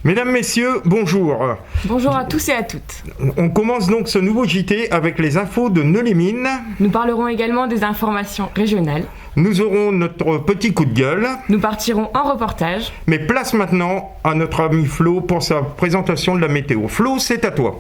Mesdames, Messieurs, bonjour. Bonjour à tous et à toutes. On commence donc ce nouveau JT avec les infos de Neux-les-Mines. Nous parlerons également des informations régionales. Nous aurons notre petit coup de gueule. Nous partirons en reportage. Mais place maintenant à notre ami Flo pour sa présentation de la météo. Flo, c'est à toi.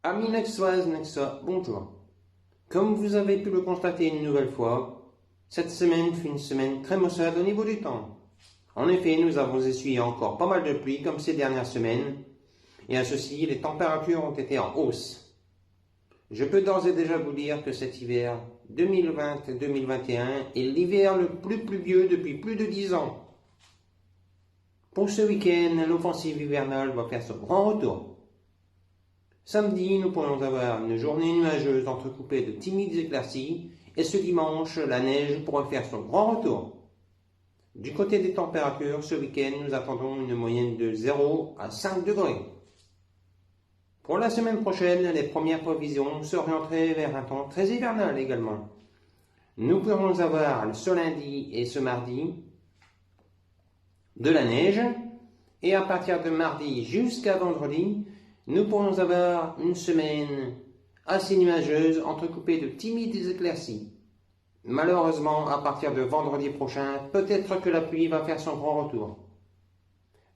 Amis Nexoises, Nexois, bonjour. Comme vous avez pu le constater une nouvelle fois, cette semaine fut une semaine très maussade au niveau du temps. En effet, nous avons essuyé encore pas mal de pluie comme ces dernières semaines, et à ceci, les températures ont été en hausse. Je peux d'ores et déjà vous dire que cet hiver 2020-2021 est l'hiver le plus pluvieux depuis plus de 10 ans. Pour ce week-end, l'offensive hivernale va faire son grand retour. Samedi, nous pourrions avoir une journée nuageuse entrecoupée de timides éclaircies, et ce dimanche, la neige pourrait faire son grand retour. Du côté des températures, ce week-end, nous attendons une moyenne de 0 à 5 degrés. Pour la semaine prochaine, les premières prévisions s'orienteraient vers un temps très hivernal également. Nous pourrons avoir ce lundi et ce mardi de la neige, et à partir de mardi jusqu'à vendredi, nous pourrons avoir une semaine assez nuageuse entrecoupée de timides éclaircies. Malheureusement, à partir de vendredi prochain, peut-être que la pluie va faire son grand retour.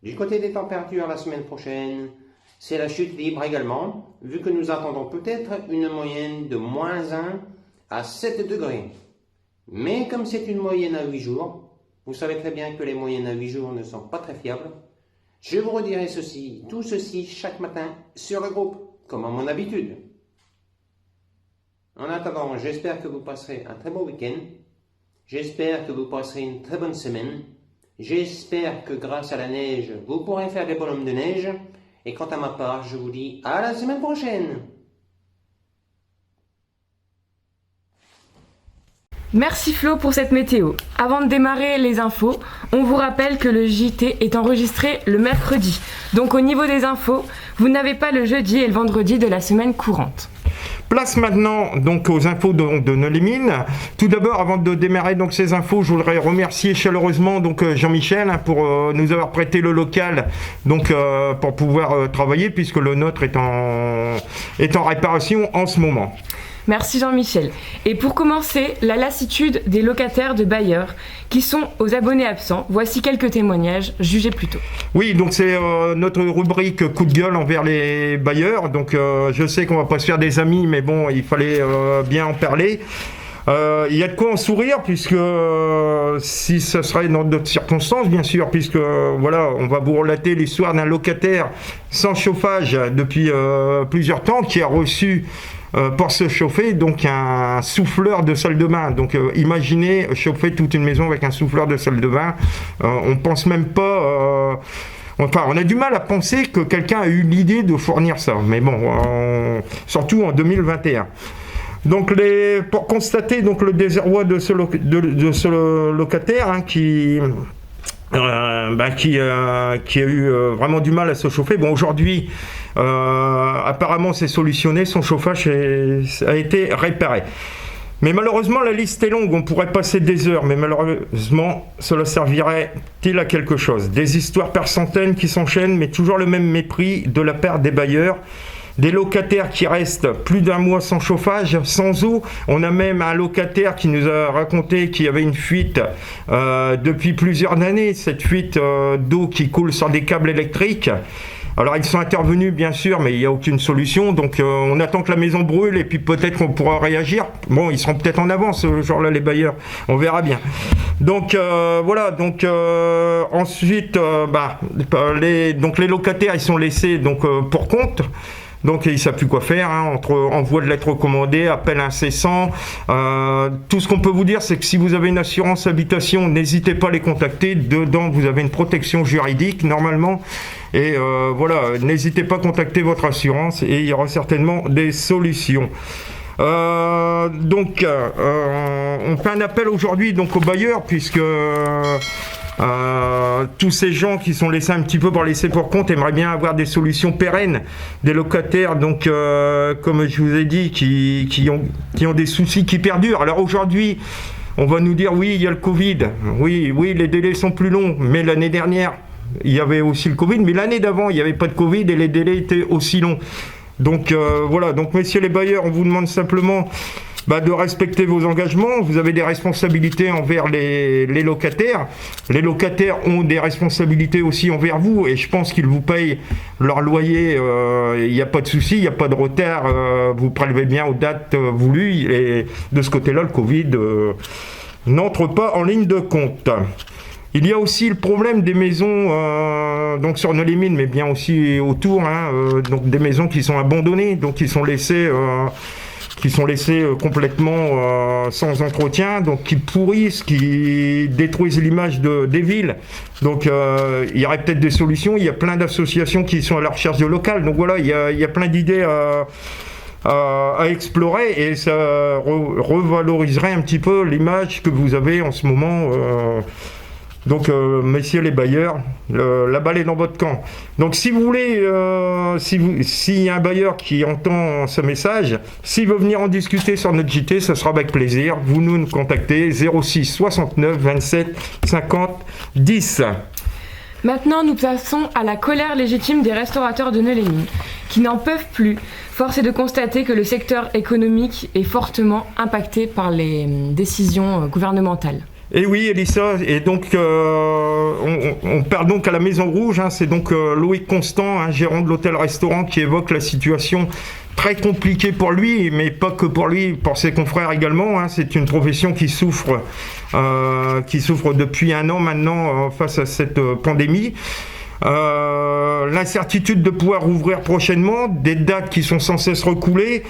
Du côté des températures la semaine prochaine, c'est la chute libre également, vu que nous attendons peut-être une moyenne de moins 1 à 7 degrés. Mais comme c'est une moyenne à 8 jours, vous savez très bien que les moyennes à 8 jours ne sont pas très fiables. Je vous redirai tout ceci chaque matin sur le groupe, comme à mon habitude. En attendant, j'espère que vous passerez un très beau week-end. J'espère que vous passerez une très bonne semaine. J'espère que grâce à la neige, vous pourrez faire des bonhommes de neige. Et quant à ma part, je vous dis à la semaine prochaine. Merci Flo pour cette météo. Avant de démarrer les infos, on vous rappelle que le JT est enregistré le mercredi. Donc au niveau des infos, vous n'avez pas le jeudi et le vendredi de la semaine courante. Place maintenant donc aux infos de Neux-les-Mines. Tout d'abord, avant de démarrer donc ces infos, je voudrais remercier chaleureusement donc Jean-Michel pour nous avoir prêté le local donc pour pouvoir travailler puisque le nôtre est en réparation en ce moment. Merci Jean-Michel. Et pour commencer, la lassitude des locataires de bailleurs qui sont aux abonnés absents. Voici quelques témoignages, jugez plutôt. Oui, donc c'est notre rubrique coup de gueule envers les bailleurs. Donc je sais qu'on va pas se faire des amis, mais bon, il fallait bien en parler. Il y a de quoi en sourire puisque si ce serait dans d'autres circonstances bien sûr, puisque voilà, on va vous relater l'histoire d'un locataire sans chauffage depuis plusieurs temps qui a reçu pour se chauffer donc un souffleur de salle de bain. Donc imaginez chauffer toute une maison avec un souffleur de salle de bain. On pense même pas. Enfin, on a du mal à penser que quelqu'un a eu l'idée de fournir ça. Mais bon, surtout en 2021. Donc pour constater donc le désarroi de ce locataire hein, qui a eu vraiment du mal à se chauffer. Bon, aujourd'hui, apparemment, c'est solutionné. Son chauffage a été réparé. Mais malheureusement, la liste est longue. On pourrait passer des heures, mais malheureusement, cela servirait-il à quelque chose? Des histoires par centaines qui s'enchaînent, mais toujours le même mépris de la part des bailleurs. Des locataires qui restent plus d'un mois sans chauffage, sans eau. On a même un locataire qui nous a raconté qu'il y avait une fuite depuis plusieurs années, cette fuite d'eau qui coule sur des câbles électriques. Alors ils sont intervenus bien sûr, mais il n'y a aucune solution, donc on attend que la maison brûle et puis peut-être qu'on pourra réagir. Bon, ils seront peut-être en avance ce genre-là les bailleurs, on verra bien. Donc voilà, donc ensuite les locataires ils sont laissés donc pour compte. Donc ils ne savent plus quoi faire, hein, entre envoi de lettres recommandées, appels incessants. Tout ce qu'on peut vous dire, c'est que si vous avez une assurance habitation, n'hésitez pas à les contacter. Dedans, vous avez une protection juridique, normalement. Et voilà, n'hésitez pas à contacter votre assurance et il y aura certainement des solutions. On fait un appel aujourd'hui donc aux bailleurs puisque Tous ces gens qui sont laissés un petit peu pour compte aimeraient bien avoir des solutions pérennes, des locataires, donc comme je vous ai dit, qui ont des soucis qui perdurent. Alors aujourd'hui, on va nous dire oui, il y a le Covid, oui, les délais sont plus longs, mais l'année dernière, il y avait aussi le Covid, mais l'année d'avant, il n'y avait pas de Covid et les délais étaient aussi longs. Donc voilà, donc messieurs les bailleurs, on vous demande simplement de respecter vos engagements. Vous avez des responsabilités envers les locataires. Les locataires ont des responsabilités aussi envers vous et je pense qu'ils vous payent leur loyer. Il n'y a pas de souci, il n'y a pas de retard. Vous prélevez bien aux dates voulues et de ce côté-là, le Covid n'entre pas en ligne de compte. Il y a aussi le problème des maisons donc sur Nolay-Mines, mais bien aussi autour, donc des maisons qui sont abandonnées, donc qui sont laissées complètement sans entretien, donc qui pourrissent, qui détruisent l'image des villes. Donc il y aurait peut-être des solutions. Il y a plein d'associations qui sont à la recherche de local. Donc voilà, il y a plein d'idées à explorer et ça revaloriserait un petit peu l'image que vous avez en ce moment. Donc, messieurs les bailleurs, la balle est dans votre camp. Donc, si vous voulez, s'il y a un bailleur qui entend ce message, s'il veut venir en discuter sur notre JT, ce sera avec plaisir. Vous nous contactez 06 69 27 50 10. Maintenant, nous passons à la colère légitime des restaurateurs de Nolay-Mines, qui n'en peuvent plus. Force est de constater que le secteur économique est fortement impacté par les décisions gouvernementales. Et oui, Elissa, et donc on part donc à la Maison Rouge, c'est donc Loïc Constant, gérant de l'hôtel-restaurant, qui évoque la situation très compliquée pour lui, mais pas que pour lui, pour ses confrères également. C'est une profession qui souffre depuis un an maintenant face à cette pandémie. L'incertitude de pouvoir rouvrir prochainement, des dates qui sont sans cesse reculer.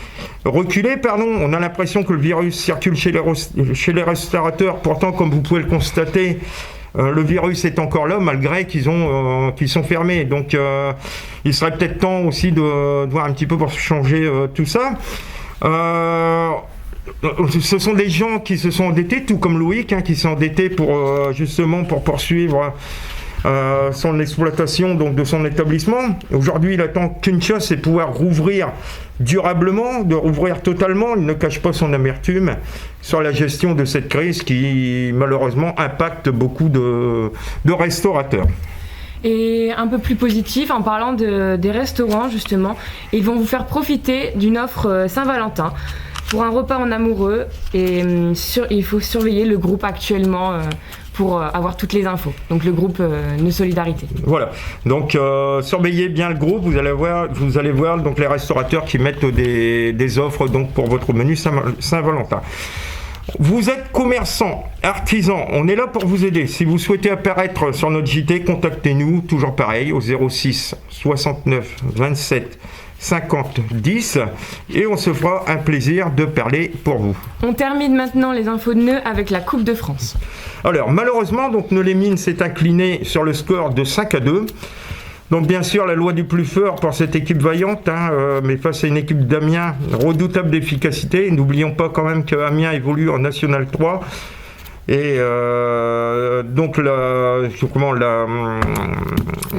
On a l'impression que le virus circule chez les restaurateurs. Pourtant, comme vous pouvez le constater, le virus est encore là malgré qu'ils sont fermés. Donc, il serait peut-être temps aussi de voir un petit peu pour changer tout ça. Ce sont des gens qui se sont endettés, tout comme Loïc, qui s'est endetté pour poursuivre son exploitation donc de son établissement. Aujourd'hui, il attend qu'une chose, c'est pouvoir rouvrir durablement, de rouvrir totalement. Il ne cache pas son amertume sur la gestion de cette crise qui malheureusement impacte beaucoup de restaurateurs. Et un peu plus positif, en parlant des restaurants justement, ils vont vous faire profiter d'une offre Saint-Valentin pour un repas en amoureux et il faut surveiller le groupe actuellement pour avoir toutes les infos. Donc le groupe Nos Solidarités. Voilà. Donc surveillez bien le groupe. Vous allez voir donc les restaurateurs qui mettent des offres donc pour votre menu Saint-Valentin. Vous êtes commerçant, artisan, on est là pour vous aider. Si vous souhaitez apparaître sur notre JT, contactez-nous, toujours pareil, au 06 69 27 50 10 et on se fera un plaisir de parler pour vous. On termine maintenant les infos de nœuds avec la Coupe de France. Alors malheureusement, donc Nolay-Mines s'est incliné sur le score de 5-2. Donc bien sûr la loi du plus fort pour cette équipe vaillante, mais face à une équipe d'Amiens redoutable d'efficacité. N'oublions pas quand même qu'Amiens évolue en National 3. Et donc la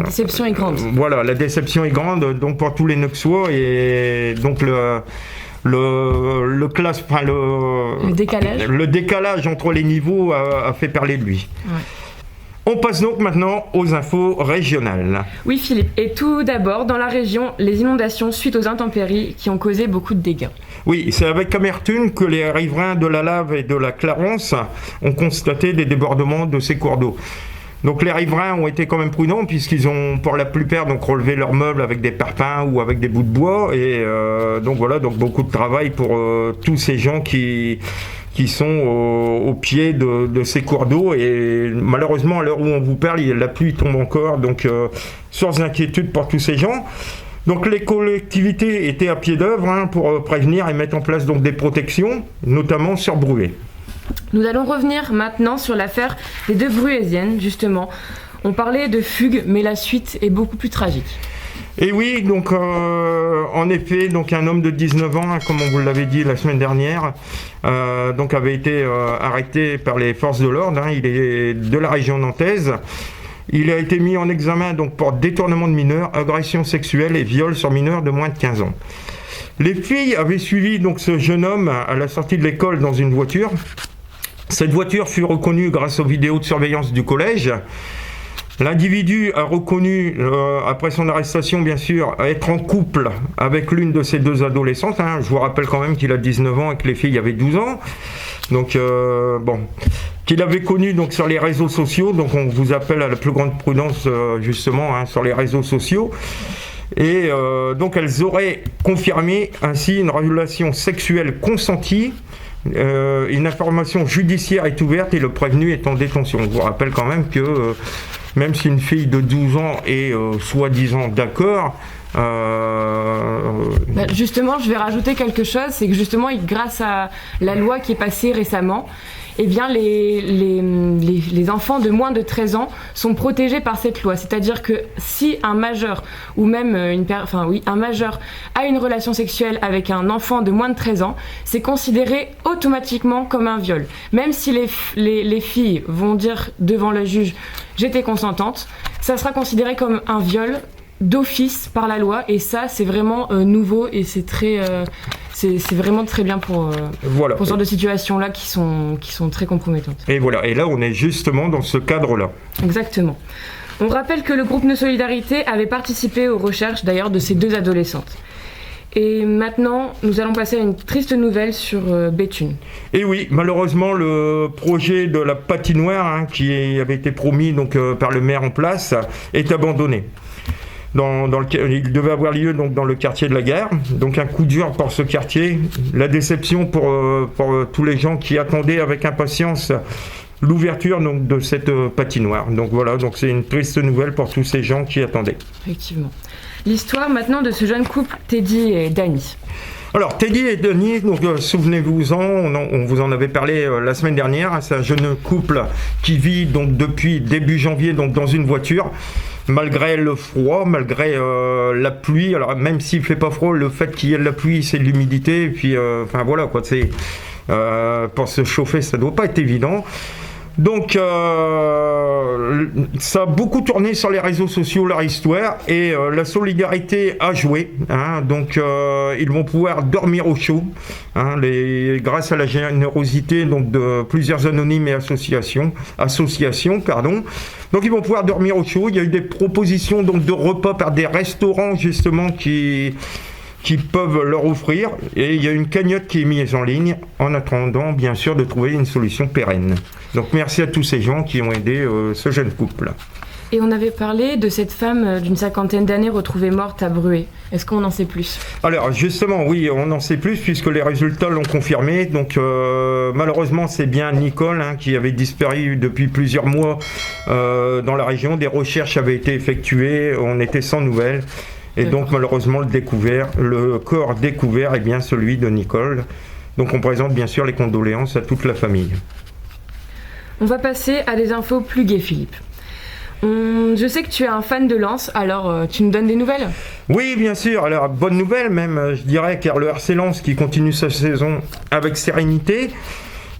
déception est grande. Voilà, la déception est grande donc pour tous les Neuxois et donc le décalage entre les niveaux a fait parler de lui. Ouais. On passe donc maintenant aux infos régionales. Oui Philippe, et tout d'abord, dans la région, les inondations suite aux intempéries qui ont causé beaucoup de dégâts. Oui, c'est avec amertume que les riverains de la Lave et de la Clarence ont constaté des débordements de ces cours d'eau. Donc les riverains ont été quand même prudents puisqu'ils ont pour la plupart donc relevé leurs meubles avec des parpaings ou avec des bouts de bois et donc beaucoup de travail pour tous ces gens qui sont au pied de ces cours d'eau et malheureusement à l'heure où on vous parle, la pluie tombe encore, donc source d'inquiétude pour tous ces gens. Donc les collectivités étaient à pied d'œuvre pour prévenir et mettre en place donc des protections, notamment sur Bruay. Nous allons revenir maintenant sur l'affaire des deux Bruaysiennes, justement. On parlait de fugue, mais la suite est beaucoup plus tragique. Et oui, donc en effet, donc un homme de 19 ans, hein, comme on vous l'avait dit la semaine dernière, donc avait été arrêté par les forces de l'ordre. Hein, il est de la région nantaise. Il a été mis en examen donc pour détournement de mineurs, agression sexuelle et viol sur mineurs de moins de 15 ans. Les filles avaient suivi donc ce jeune homme à la sortie de l'école dans une voiture. Cette voiture fut reconnue grâce aux vidéos de surveillance du collège. L'individu a reconnu, après son arrestation bien sûr, être en couple avec l'une de ces deux adolescentes. Hein. Je vous rappelle quand même qu'il a 19 ans et que les filles avaient 12 ans. Donc qu'il avait connu donc sur les réseaux sociaux. Donc on vous appelle à la plus grande prudence justement hein, sur les réseaux sociaux. Et donc elles auraient confirmé ainsi une relation sexuelle consentie. Une information judiciaire est ouverte et le prévenu est en détention. Je vous rappelle quand même que même si une fille de 12 ans est soi-disant d'accord, justement, je vais rajouter quelque chose, c'est que justement, grâce à la loi qui est passée récemment, eh bien, les enfants de moins de 13 ans sont protégés par cette loi. C'est-à-dire que si un majeur ou même un majeur a une relation sexuelle avec un enfant de moins de 13 ans, c'est considéré automatiquement comme un viol. Même si les filles vont dire devant le juge « j'étais consentante », ça sera considéré comme un viol d'office par la loi, et ça c'est vraiment nouveau et c'est très c'est vraiment très bien pour ce genre de situations là qui sont très compromettantes. Et voilà, et là on est justement dans ce cadre là. Exactement. On rappelle que le groupe Nos Solidarités avait participé aux recherches d'ailleurs de ces deux adolescentes. Et maintenant, nous allons passer à une triste nouvelle sur Béthune. Et oui, malheureusement, le projet de la patinoire hein, qui avait été promis donc, par le maire en place est abandonné. Il devait avoir lieu donc, dans le quartier de la Gare. Donc un coup dur pour ce quartier. La déception pour tous les gens qui attendaient avec impatience l'ouverture donc, de cette patinoire. Donc voilà, donc c'est une triste nouvelle pour tous ces gens qui attendaient. Effectivement. L'histoire maintenant de ce jeune couple, Teddy et Dany. Alors Teddy et Dany, donc souvenez-vous-en, on vous en avait parlé la semaine dernière. Hein, c'est un jeune couple qui vit donc depuis début janvier donc dans une voiture. Malgré le froid, malgré la pluie, alors même s'il fait pas froid, le fait qu'il y ait de la pluie, c'est de l'humidité, et puis enfin voilà quoi, c'est pour se chauffer, ça doit pas être évident. Donc ça a beaucoup tourné sur les réseaux sociaux leur histoire et la solidarité a joué. Hein, donc ils vont pouvoir dormir au chaud hein, grâce à la générosité donc, de plusieurs anonymes et associations. Donc ils vont pouvoir dormir au chaud. Il y a eu des propositions donc, de repas par des restaurants justement qui peuvent leur offrir et il y a une cagnotte qui est mise en ligne en attendant bien sûr de trouver une solution pérenne. Donc merci à tous ces gens qui ont aidé ce jeune couple. Et on avait parlé de cette femme d'une 50aine d'années retrouvée morte à Bruay. Est-ce qu'on en sait plus ? Alors justement oui, on en sait plus puisque les résultats l'ont confirmé. Donc malheureusement c'est bien Nicole hein, qui avait disparu depuis plusieurs mois dans la région. Des recherches avaient été effectuées, on était sans nouvelles. Et donc malheureusement le corps découvert est bien celui de Nicole. Donc on présente bien sûr les condoléances à toute la famille. On va passer à des infos plus gaies, Philippe. Je sais que tu es un fan de Lens, alors tu nous donnes des nouvelles ? Oui, bien sûr. Alors, bonne nouvelle même, je dirais, car le RC Lens qui continue sa saison avec sérénité.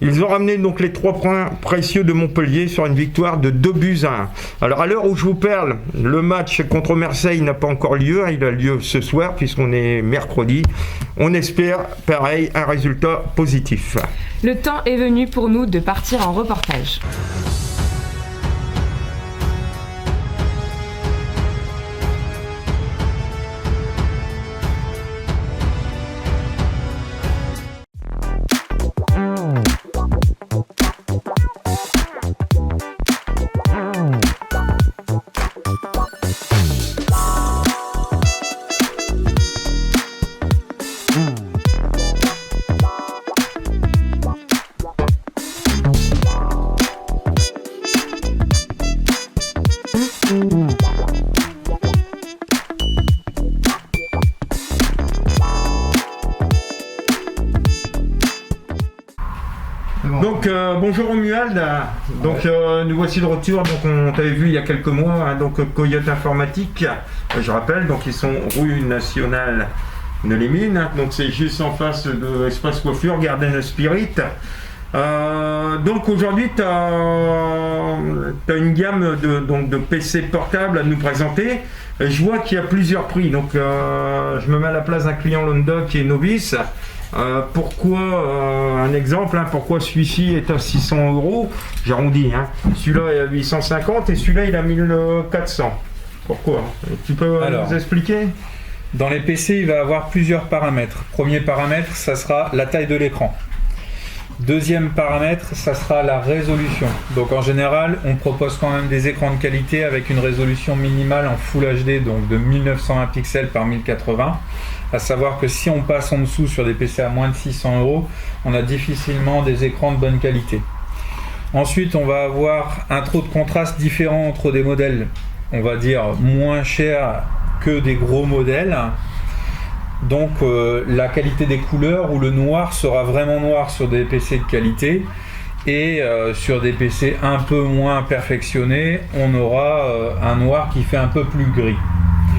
Ils ont ramené donc les 3 points précieux de Montpellier sur une victoire de 2-1. Alors à l'heure où je vous parle, le match contre Marseille n'a pas encore lieu, hein, il a lieu ce soir puisqu'on est mercredi. On espère pareil un résultat positif. Le temps est venu pour nous de partir en reportage. Donc bonjour Romuald, donc nous voici de retour, donc on t'avait vu il y a quelques mois, hein, donc Coyote Informatique, je rappelle, donc ils sont rue Nationale de Lémine, donc c'est juste en face de Espace Coiffure, Garden Spirit. Donc aujourd'hui tu as une gamme de PC portables à nous présenter. Je vois qu'il y a plusieurs prix, donc je me mets à la place d'un client lambda qui est novice. Pourquoi un exemple, hein, pourquoi celui-ci est à 600 €, j'arrondis, hein. Celui-là est à 850 et celui-là il a 1400. Pourquoi? Tu peux nous expliquer? Dans les PC, il va avoir plusieurs paramètres. Premier paramètre, ça sera la taille de l'écran. Deuxième paramètre, ça sera la résolution. Donc en général, on propose quand même des écrans de qualité avec une résolution minimale en Full HD, donc de 1920 pixels par 1080. À savoir que si on passe en dessous sur des PC à moins de 600 €, on a difficilement des écrans de bonne qualité. Ensuite, on va avoir un taux de contraste différent entre des modèles, on va dire, moins chers que des gros modèles. Donc la qualité des couleurs ou le noir sera vraiment noir sur des PC de qualité et sur des PC un peu moins perfectionnés, on aura un noir qui fait un peu plus gris.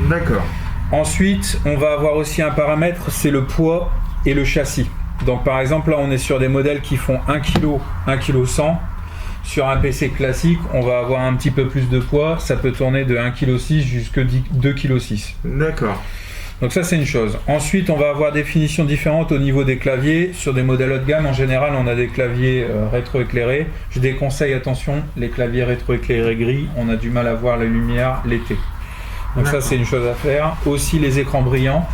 D'accord. Ensuite, on va avoir aussi un paramètre, c'est le poids et le châssis. Donc par exemple, là on est sur des modèles qui font 1 kg, 1 kg 100. Sur un PC classique, on va avoir un petit peu plus de poids, ça peut tourner de 1 kg 6 jusqu'à 2 kg 6. D'accord. Donc ça c'est une chose. Ensuite on va avoir des finitions différentes au niveau des claviers. Sur des modèles haut de gamme, en général on a des claviers rétroéclairés. Je déconseille, attention, les claviers rétroéclairés gris, on a du mal à voir la lumière l'été. Donc ça c'est une chose à faire. Aussi les écrans brillants.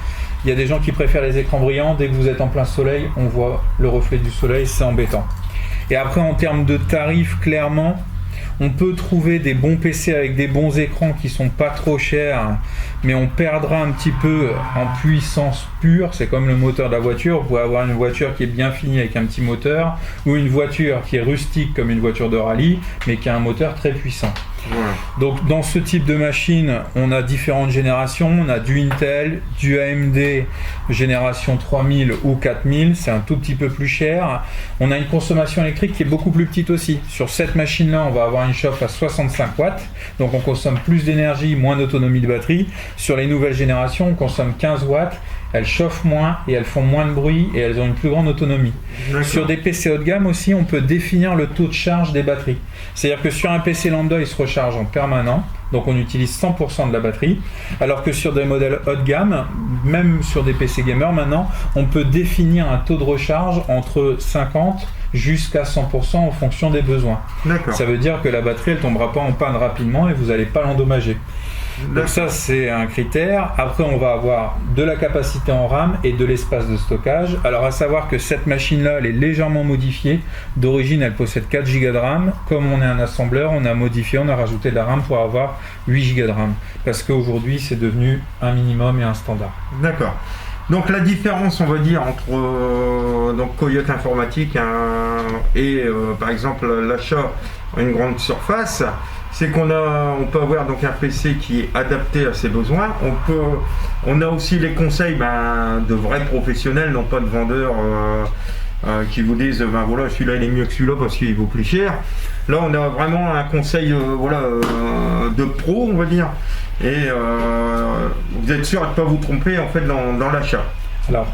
Il y a des gens qui préfèrent les écrans brillants. Dès que vous êtes en plein soleil, on voit le reflet du soleil, c'est embêtant. Et après en termes de tarifs, clairement, on peut trouver des bons PC avec des bons écrans qui sont pas trop chers, mais on perdra un petit peu en puissance pure. C'est comme le moteur de la voiture. Vous pouvez avoir une voiture qui est bien finie avec un petit moteur, ou une voiture qui est rustique comme une voiture de rallye, mais qui a un moteur très puissant. Voilà. Donc dans ce type de machine, on a différentes générations. On a du Intel, du AMD génération 3000 ou 4000, c'est un tout petit peu plus cher. On a une consommation électrique qui est beaucoup plus petite aussi. Sur cette machine-là, on va avoir une chauffe à 65 watts, donc on consomme plus d'énergie, moins d'autonomie de batterie. Sur les nouvelles générations, on consomme 15 watts. Elles chauffent moins et elles font moins de bruit et elles ont une plus grande autonomie. Sur des PC haut de gamme aussi, on peut définir le taux de charge des batteries. C'est-à-dire que sur un PC lambda, il se recharge en permanent, donc on utilise 100% de la batterie, alors que sur des modèles haut de gamme, même sur des PC gamers maintenant, on peut définir un taux de recharge entre 50 jusqu'à 100% en fonction des besoins. Ça veut dire que la batterie, elle tombera pas en panne rapidement et vous n'allez pas l'endommager. Donc ça c'est un critère. Après on va avoir de la capacité en RAM et de l'espace de stockage. Alors à savoir que cette machine là elle est légèrement modifiée. D'origine elle possède 4 Go de RAM. Comme on est un assembleur, on a modifié, on a rajouté de la RAM pour avoir 8 Go de RAM. Parce qu'aujourd'hui c'est devenu un minimum et un standard. D'accord. Donc la différence, on va dire, entre donc Coyote Informatique et par exemple l'achat à une grande surface, c'est qu'on peut avoir donc un PC qui est adapté à ses besoins. On a aussi les conseils de vrais professionnels, non pas de vendeurs qui vous disent voilà, celui-là il est mieux que celui-là parce qu'il vaut plus cher. Là on a vraiment un conseil de pro, on va dire, et vous êtes sûr de ne pas vous tromper en fait dans l'achat. Alors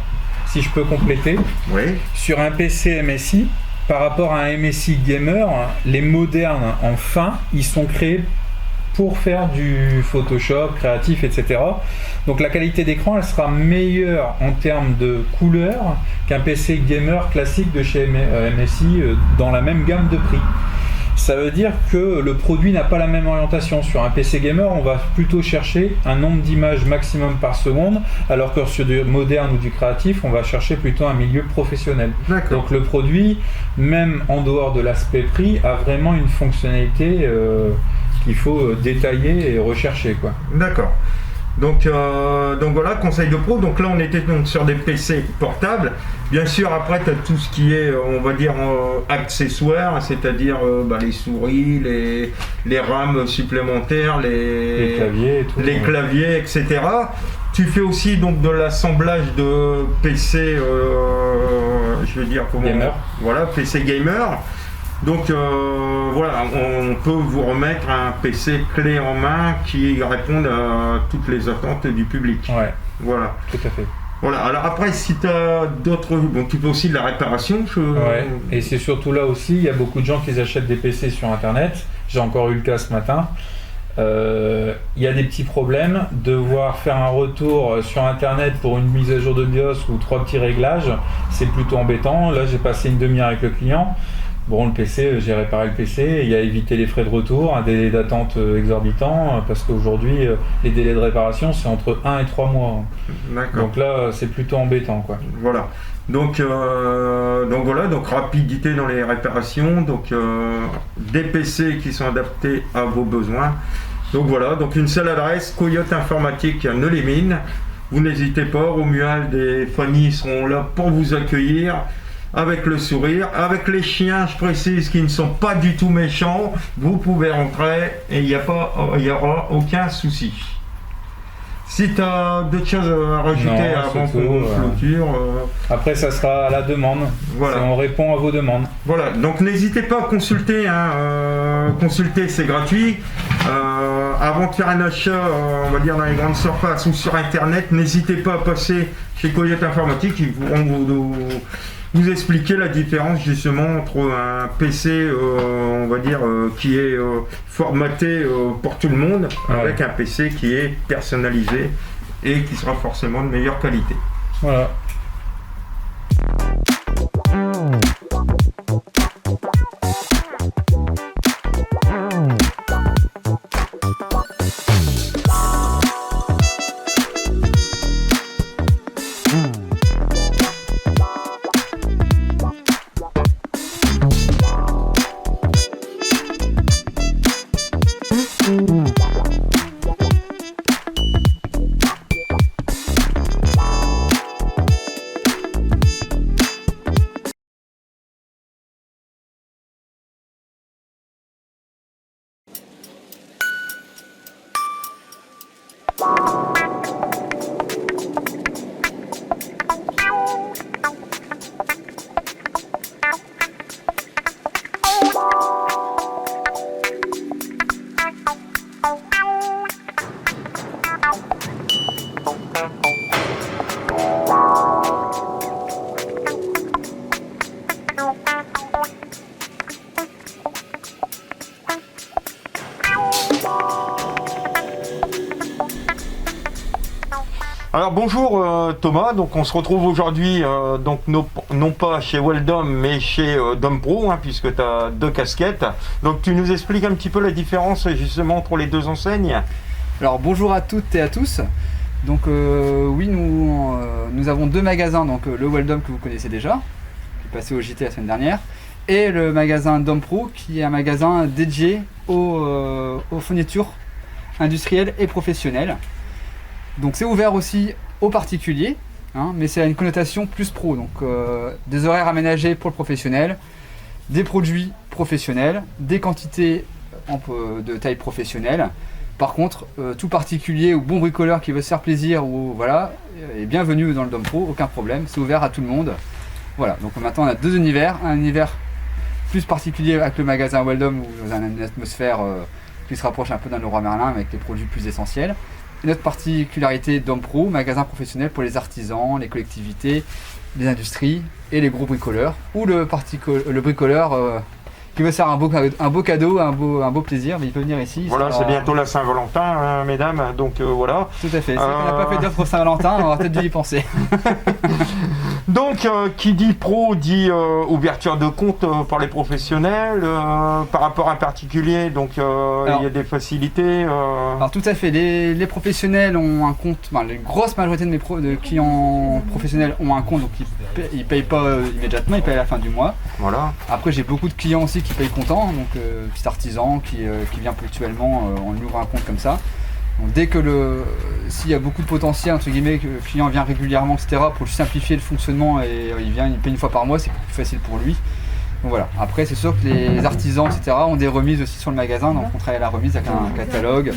si je peux compléter, oui. Sur un PC MSI, par rapport à un MSI gamer, les modernes en fin, ils sont créés pour faire du Photoshop, créatif, etc. Donc la qualité d'écran, elle sera meilleure en termes de couleur qu'un PC gamer classique de chez MSI dans la même gamme de prix. Ça veut dire que le produit n'a pas la même orientation. Sur un PC gamer, on va plutôt chercher un nombre d'images maximum par seconde, alors que sur du moderne ou du créatif, on va chercher plutôt un milieu professionnel. Donc le produit, même en dehors de l'aspect prix, a vraiment une fonctionnalité qu'il faut détailler et rechercher, quoi. D'accord. Donc voilà, conseil de pro. Donc là on était donc sur des PC portables. Bien sûr après tu as tout ce qui est on va dire accessoires, c'est-à-dire les souris, les rames supplémentaires, les claviers, et tout, les claviers, etc. Tu fais aussi donc de l'assemblage de PC, je veux dire comment, gamer. Voilà, PC gamer. Donc voilà, on peut vous remettre un PC clé en main qui réponde à toutes les attentes du public. Ouais, Voilà. tout à fait. Voilà. Alors après, si tu as d'autres... Bon, tu peux aussi de la réparation. Ouais, et c'est surtout là aussi, il y a beaucoup de gens qui achètent des PC sur Internet. J'ai encore eu le cas ce matin. Il y a des petits problèmes. Devoir faire un retour sur Internet pour une mise à jour de BIOS ou 3 petits réglages, c'est plutôt embêtant. Là, j'ai passé une demi-heure avec le client. Bon, le PC, j'ai réparé le PC, il a évité les frais de retour, un délai d'attente exorbitant, parce qu'aujourd'hui, les délais de réparation, c'est entre 1 et 3 mois. D'accord. Donc là, c'est plutôt embêtant, quoi. Voilà. Donc voilà, donc rapidité dans les réparations, donc des PC qui sont adaptés à vos besoins. Donc voilà, donc une seule adresse, Coyote Informatique Neulémine. Vous n'hésitez pas, Romuald et Fanny seront là pour vous accueillir avec le sourire. Avec les chiens, je précise, qui ne sont pas du tout méchants, vous pouvez rentrer et il n'y aura aucun souci. Si tu as d'autres choses à rajouter Non, avant c'est qu'on tout, clôture. Après, ça sera à la demande. Voilà. On répond à vos demandes. Voilà, donc n'hésitez pas à consulter, consulter c'est gratuit. Avant de faire un achat, on va dire dans les grandes surfaces ou sur internet, n'hésitez pas à passer chez Coyote Informatique, ils pourront vous expliquer la différence justement entre un PC, on va dire, qui est formaté pour tout le monde, avec un PC qui est personnalisé et qui sera forcément de meilleure qualité. Voilà. Alors bonjour Thomas, donc on se retrouve aujourd'hui donc non pas chez Weldom mais chez Dompro, puisque tu as deux casquettes. Donc tu nous expliques un petit peu la différence justement entre les deux enseignes. Alors bonjour à toutes et à tous. Donc oui, nous avons deux magasins, donc le Weldom que vous connaissez déjà, qui est passé au JT la semaine dernière, et le magasin Dompro qui est un magasin dédié aux fournitures industrielles et professionnelles. Donc c'est ouvert aussi aux particuliers, mais c'est à une connotation plus pro, donc des horaires aménagés pour le professionnel, des produits professionnels, des quantités de taille professionnelle. Par contre, tout particulier ou bon bricoleur qui veut se faire plaisir ou voilà, est bienvenu dans le Dompro, aucun problème, c'est ouvert à tout le monde. Voilà, donc maintenant on a deux univers, un univers plus particulier avec le magasin Weldom où vous avez une atmosphère qui se rapproche un peu d'un Leroy Merlin avec les produits plus essentiels. Et notre particularité Dompro, magasin professionnel pour les artisans, les collectivités, les industries et les gros bricoleurs, ou le bricoleur qui veut faire un beau cadeau, un beau plaisir, mais il peut venir ici. Voilà, c'est bientôt la Saint-Valentin, mesdames, donc voilà. Tout à fait, c'est qu'on n'a pas fait d'offre Saint-Valentin, on aura peut-être dû y penser. Donc, qui dit pro dit ouverture de compte pour les professionnels, par rapport à un particulier, donc il y a des facilités. Alors tout à fait, les professionnels ont un compte, la grosse majorité de clients professionnels ont un compte, donc ils ne payent pas immédiatement, ils payent à la fin du mois. Voilà. Après j'ai beaucoup de clients aussi qui payent comptant, donc petit artisan qui vient ponctuellement, on lui ouvre un compte comme ça. Donc dès que s'il y a beaucoup de potentiel, entre guillemets, que le client vient régulièrement, etc., pour lui simplifier le fonctionnement et il paye une fois par mois, c'est plus facile pour lui. Donc voilà. Après, c'est sûr que les artisans, etc., ont des remises aussi sur le magasin. Donc on travaille à la remise avec un catalogue.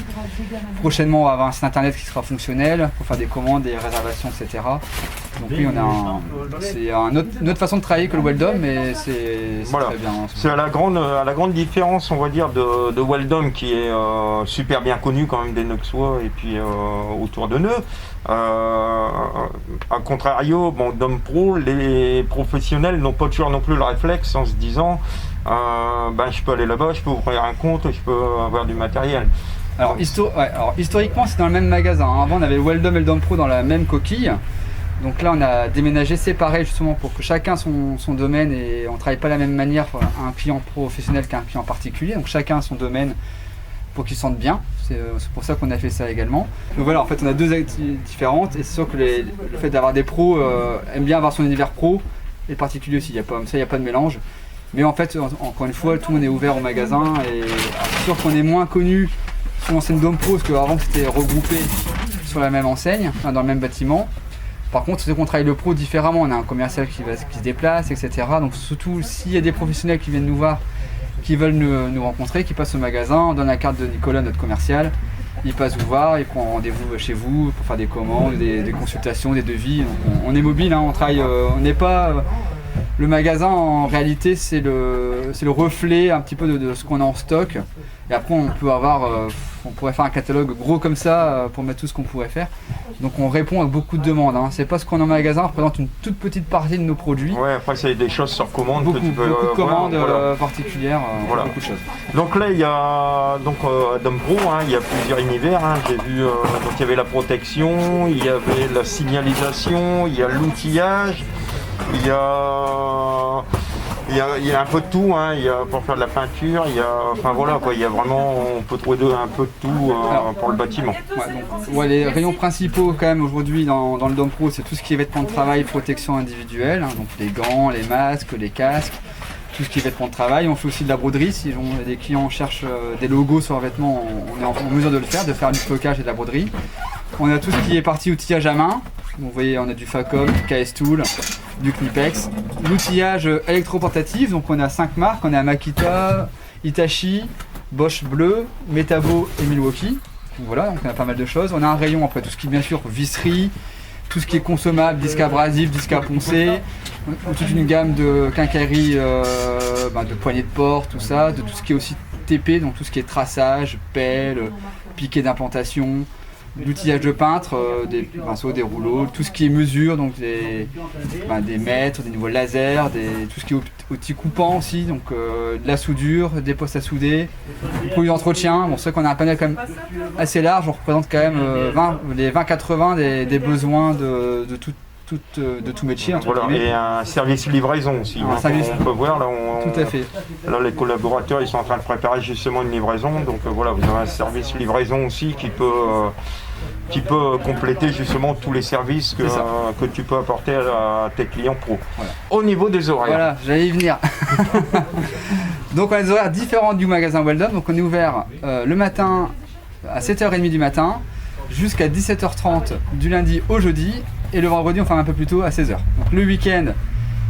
Prochainement, on va avoir un site internet qui sera fonctionnel pour faire des commandes, des réservations, etc. Donc oui, c'est une autre façon de travailler que le Weldom, mais c'est Voilà. très bien. C'est à la grande différence, on va dire, de Weldom qui est super bien connu quand même des Neuxois et puis autour de Neu. A contrario, bon, Dom Pro, les professionnels n'ont pas toujours non plus le réflexe en se disant je peux aller là-bas, je peux ouvrir un compte, je peux avoir du matériel. Alors, historiquement, c'est dans le même magasin. Avant, on avait le Weldom et le Dom Pro dans la même coquille. Donc là, on a déménagé séparé justement pour que chacun son domaine et on ne travaille pas de la même manière pour un client professionnel qu'un client particulier. Donc chacun son domaine pour qu'ils se sentent bien. C'est pour ça qu'on a fait ça également. Donc voilà, en fait, on a deux activités différentes et c'est sûr que le fait d'avoir des pros aime bien avoir son univers pro et particulier aussi. Il n'y a pas de mélange. Mais en fait, encore une fois, tout le monde est ouvert au magasin et c'est sûr qu'on est moins connu sur l'ancienne Dom Pro parce qu'avant c'était regroupé sur la même enseigne, dans le même bâtiment. Par contre, c'est qu'on travaille le pro différemment. On a un commercial qui se déplace, etc. Donc surtout, s'il y a des professionnels qui viennent nous voir, qui veulent nous rencontrer, qui passent au magasin, on donne la carte de Nicolas, notre commercial. Il passe vous voir, il prend rendez-vous chez vous pour faire des commandes, des consultations, des devis. Donc on est mobile, on travaille, on n'est pas... Le magasin, en réalité, c'est le reflet un petit peu de ce qu'on a en stock. Et après, on pourrait faire un catalogue gros comme ça pour mettre tout ce qu'on pourrait faire. Donc on répond à beaucoup de demandes. C'est pas ce qu'on a en magasin, représente une toute petite partie de nos produits. Ouais, après c'est des choses sur commande beaucoup, que tu peux beaucoup de commandes voilà. particulières, Voilà. beaucoup de choses. Donc là il y a à Dom Pro, il y a plusieurs univers. J'ai vu donc il y avait la protection, il y avait la signalisation, il y a l'outillage, il y a un peu de tout, il y a pour faire de la peinture, il y a vraiment, on peut trouver un peu de tout pour le bâtiment. Les rayons principaux quand même aujourd'hui dans le Dom Pro, c'est tout ce qui est vêtements de travail, protection individuelle, donc les gants, les masques, les casques, tout ce qui est vêtements de travail. On fait aussi de la broderie, si des clients cherchent des logos sur leurs vêtements, on est en mesure de le faire, de faire du flocage et de la broderie. On a tout ce qui est partie outillage à main. Vous voyez, on a du Facom, du KS Tool, du Knipex. L'outillage électroportatif, donc on a 5 marques, on a Makita, Hitachi, Bosch Bleu, Metabo et Milwaukee. Donc voilà, donc on a pas mal de choses. On a un rayon après tout ce qui est bien sûr visserie, tout ce qui est consommable, disque abrasif, disque à poncer, toute une gamme de quincaillerie, de poignées de porte, tout ça, de tout ce qui est aussi TP, donc tout ce qui est traçage, pelle, piquet d'implantation. L'outillage de peintre, des pinceaux, des rouleaux, tout ce qui est mesure, donc des mètres, des niveaux laser, tout ce qui est outils coupants aussi, donc de la soudure, des postes à souder, des produits d'entretien. Bon, c'est vrai qu'on a un panel quand même assez large, on représente quand même les 20-80 des besoins de tout métier. Voilà, et un service livraison aussi. On peut voir là, tout à fait. Là, les collaborateurs ils sont en train de préparer justement une livraison, donc voilà, vous avez un service livraison aussi qui peut compléter justement tous les services que tu peux apporter à tes clients pro. Voilà. Au niveau des horaires. Voilà, j'allais y venir. Donc on a des horaires différents du magasin Weldom. Donc on est ouvert le matin à 7h30 du matin jusqu'à 17h30 du lundi au jeudi. Et le vendredi, on ferme un peu plus tôt à 16h. Donc le week-end,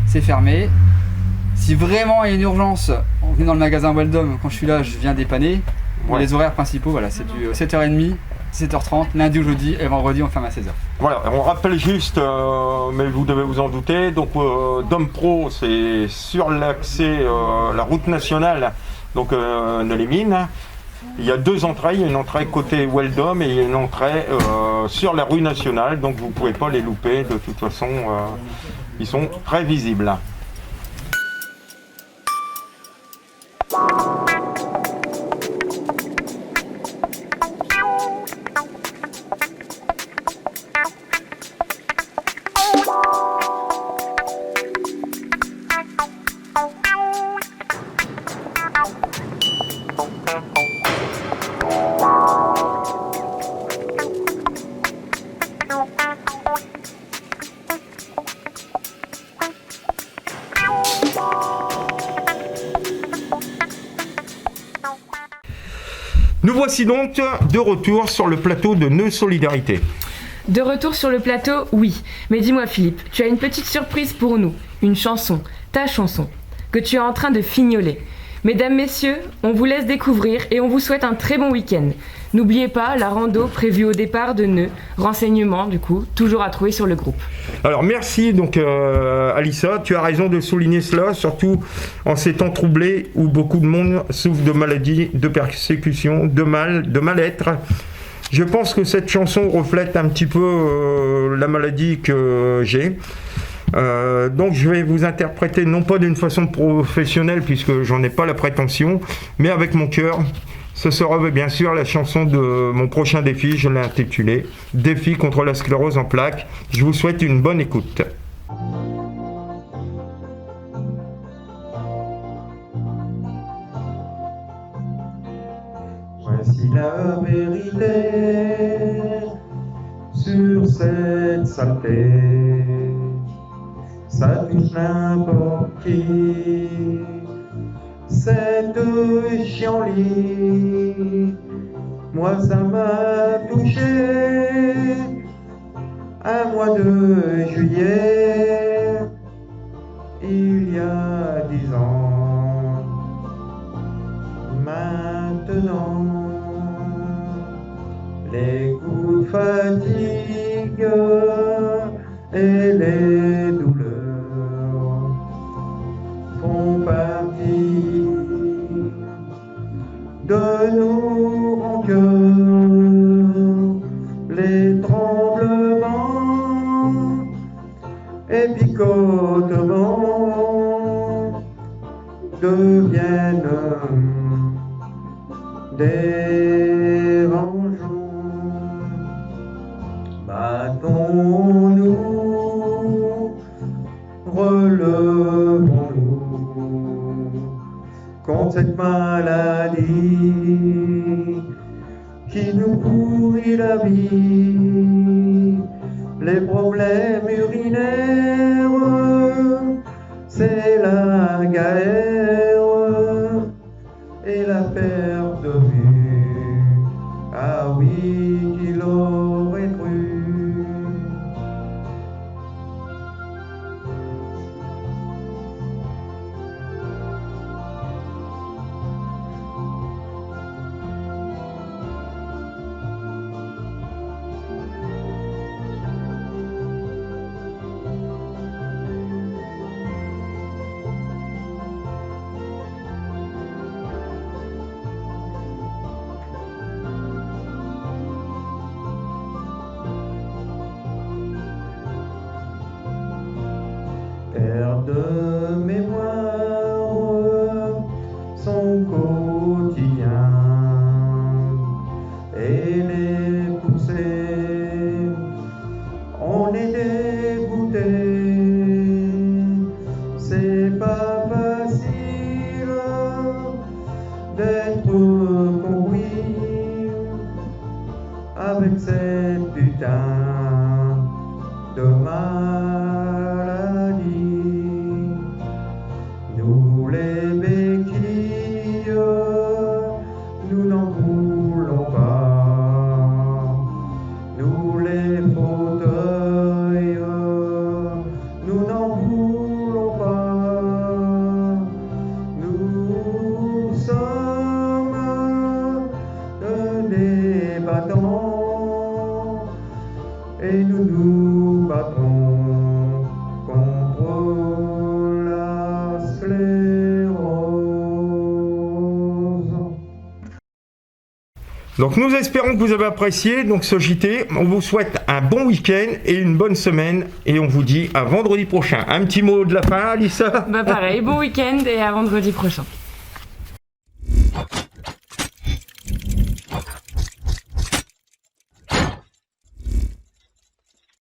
c'est fermé. Si vraiment il y a une urgence, on vient dans le magasin Weldom. Quand je suis là, je viens dépanner. Ouais. Les horaires principaux, voilà, c'est du 7h30, 17h30, lundi au jeudi, et vendredi, on ferme à 16h. Voilà, on rappelle juste, mais vous devez vous en douter, donc Dom Pro, c'est sur l'accès, la route nationale, donc Neu-les-Mines. Il y a 2 entrées, une entrée côté Weldom et une entrée sur la rue nationale, donc vous ne pouvez pas les louper, de toute façon, ils sont très visibles. Nous voici donc de retour sur le plateau de Neu Solidarité. De retour sur le plateau, oui. Mais dis-moi Philippe, tu as une petite surprise pour nous. Une chanson, ta chanson. que tu es en train de fignoler. Mesdames, messieurs, on vous laisse découvrir et on vous souhaite un très bon week-end. N'oubliez pas la rando prévue au départ de Nœux. Renseignements, du coup, toujours à trouver sur le groupe. Alors merci donc Alissa, tu as raison de souligner cela, surtout en ces temps troublés où beaucoup de monde souffre de maladies, de persécutions, de mal-être. Je pense que cette chanson reflète un petit peu la maladie que j'ai. Donc je vais vous interpréter non pas d'une façon professionnelle puisque j'en ai pas la prétention, mais avec mon cœur. Ce sera bien sûr la chanson de mon prochain défi, je l'ai intitulé Défi contre la sclérose en plaques. Je vous souhaite une bonne écoute. Voici la vérité sur cette saleté. Ça touche n'importe qui, cette chienlit. Moi ça m'a touché un mois de juillet, il y a 10 ans. Maintenant, les coups de fatigue et les douleurs font partie de nos rancœurs. Les tremblements et picotements deviennent dérangeants. Battons-nous, relevons-nous contre cette maladie qui nous pourrit la vie. Les problèmes urinaires, c'est la galère et la perte de vue. Ah oui, qui l'aurait cru. Père de mémoire, son quotidien et les poussées, on est dégoûté. C'est pas facile d'être compris avec cette putain de maladie. Nous les béquilles, nous n'en voulons pas. Nous les fauteuils, nous n'en voulons pas. Nous sommes des battants et nous nous battrons contre la sclérose. Donc nous espérons que vous avez apprécié donc ce JT. On vous souhaite un bon week-end et une bonne semaine et on vous dit à vendredi prochain. Un petit mot de la fin, Alissa? Bah pareil, bon week-end et à vendredi prochain.